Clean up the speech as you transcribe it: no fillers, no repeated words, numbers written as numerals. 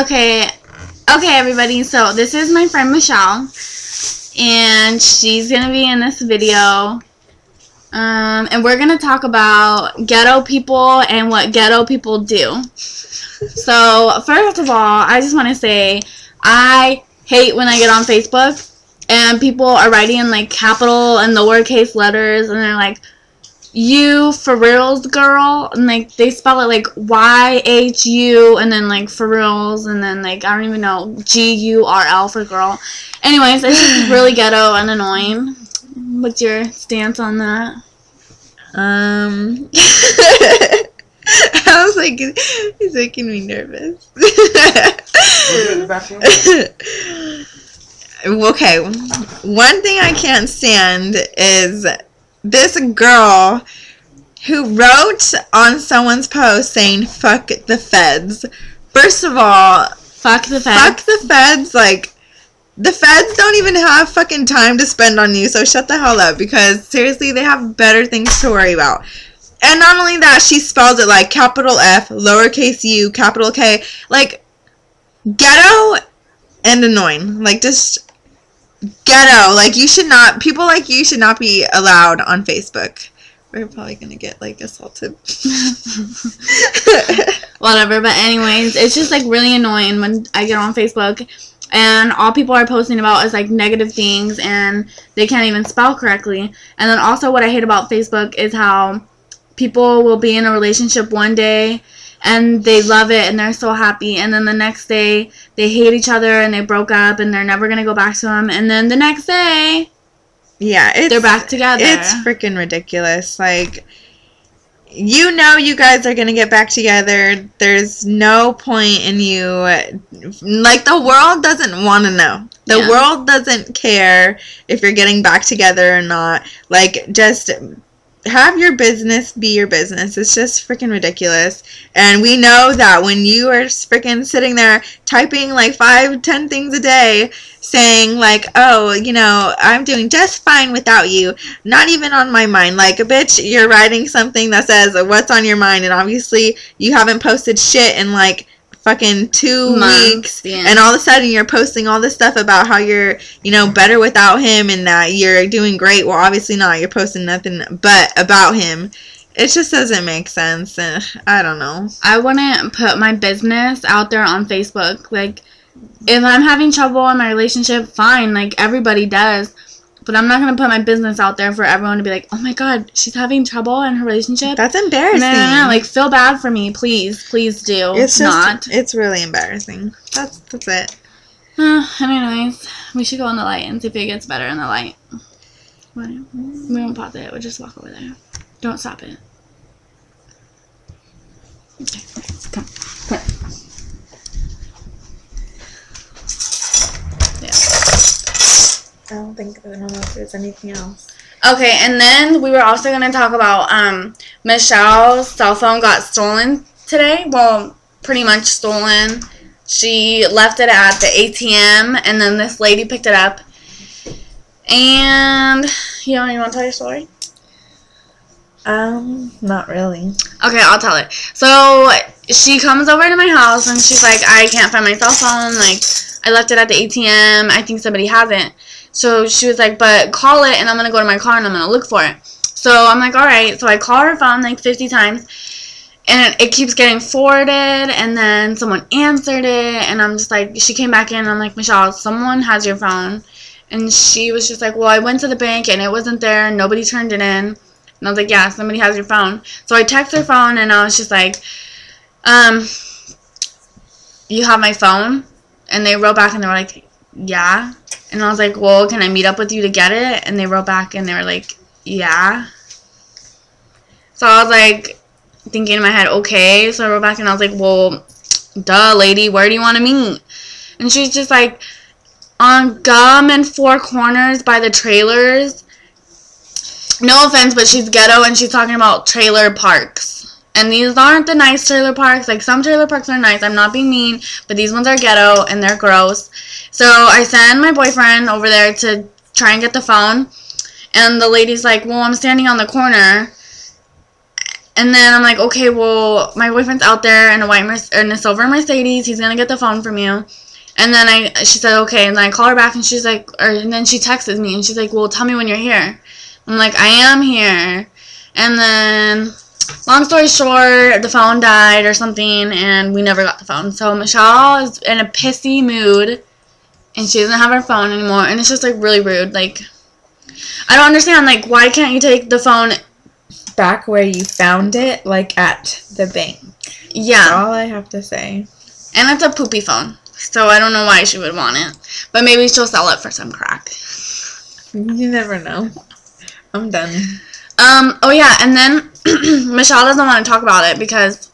Okay, everybody. So this is my friend Michelle, and she's gonna be in this video. And we're gonna talk about ghetto people and what ghetto people do. So first of all, I just want to say I hate when I get on Facebook and people are writing in like capital and lowercase letters, and they're like, "You for reals, girl," and like they spell it like YHU and then like for reals and then like I don't even know, GURL for girl. Anyways, it's just really ghetto and annoying. What's your stance on that? I was like, he's making me nervous. Okay, one thing I can't stand is this girl who wrote on someone's post saying, "Fuck the feds." First of all, fuck the feds. Fuck the feds. Like, the feds don't even have fucking time to spend on you, so shut the hell up, because seriously, they have better things to worry about. And not only that, she spells it like capital F, lowercase u, capital K. Like, ghetto and annoying. Like, just ghetto. Like, you should not, people like you should not be allowed on Facebook. We're probably gonna get like assaulted. Whatever, but anyways, it's just like really annoying when I get on Facebook and all people are posting about is like negative things and they can't even spell correctly. And then also what I hate about Facebook is how people will be in a relationship one day and they love it and they're so happy, and then the next day they hate each other and they broke up and they're never gonna go back to them, and then the next day, yeah, they're back together. It's freaking ridiculous. Like, you know you guys are gonna get back together. There's no point in you, like, the world doesn't want to know. The world doesn't care if you're getting back together or not. Like, just have your business be your business. It's just freaking ridiculous. And we know that when you are freaking sitting there typing like 5-10 things a day saying like, "Oh, you know, I'm doing just fine without you, not even on my mind." Like, bitch, you're writing something that says what's on your mind, and obviously you haven't posted shit in like fucking 2 weeks, and all of a sudden you're posting all this stuff about how you're, you know, better without him and that you're doing great. Well, obviously not. You're posting nothing but about him. It just doesn't make sense. I don't know. I wouldn't put my business out there on Facebook. Like, if I'm having trouble in my relationship, fine. Like, everybody does. But I'm not going to put my business out there for everyone to be like, "Oh my god, she's having trouble in her relationship." That's embarrassing. No. Like, feel bad for me. Please do. It's just, it's really embarrassing. That's it. Anyways, we should go in the light and see if it gets better in the light. We won't pause it. We'll just walk over there. Don't stop it. Okay. Come. I don't know if there's anything else. Okay, and then we were also going to talk about Michelle's cell phone got stolen today. Well, pretty much stolen. She left it at the ATM, and then this lady picked it up. And, you want to tell your story? Not really. Okay, I'll tell it. So, she comes over to my house, and she's like, "I can't find my cell phone. Like, I left it at the ATM. I think somebody has it." So she was like, "But call it, and I'm going to go to my car, and I'm going to look for it." So I'm like, alright. So I call her phone like 50 times, and it keeps getting forwarded, and then someone answered it, and I'm just like, she came back in, and I'm like, "Michelle, someone has your phone." And she was just like, "Well, I went to the bank, and it wasn't there, and nobody turned it in." And I was like, "Yeah, somebody has your phone." So I text her phone, and I was just like, "You have my phone?" And they wrote back, and they were like, "Yeah." And I was like, "Well, can I meet up with you to get it?" And they wrote back and they were like, "Yeah." So I was like, thinking in my head, okay. So I wrote back and I was like, "Well, duh, lady, where do you want to meet?" And she's just like, "On Gum and Four Corners by the trailers." No offense, but she's ghetto and she's talking about trailer parks. And these aren't the nice trailer parks. Like, some trailer parks are nice. I'm not being mean, but these ones are ghetto and they're gross. So I sent my boyfriend over there to try and get the phone. And the lady's like, "Well, I'm standing on the corner." And then I'm like, okay, well, my boyfriend's out there in a silver Mercedes. He's gonna get the phone from you. And then she said, okay. And then I call her back, and she's like, and then she texts me, and she's like, well, tell me when you're here. I'm like, I am here. And then, long story short, the phone died or something, and we never got the phone. So Michelle is in a pissy mood, and she doesn't have her phone anymore. And it's just like really rude. Like, I don't understand. Like, why can't you take the phone back where you found it, like at the bank? Yeah. That's all I have to say. And it's a poopy phone. So I don't know why she would want it. But maybe she'll sell it for some crack. You never know. I'm done. Oh yeah, and then Michelle doesn't want to talk about it because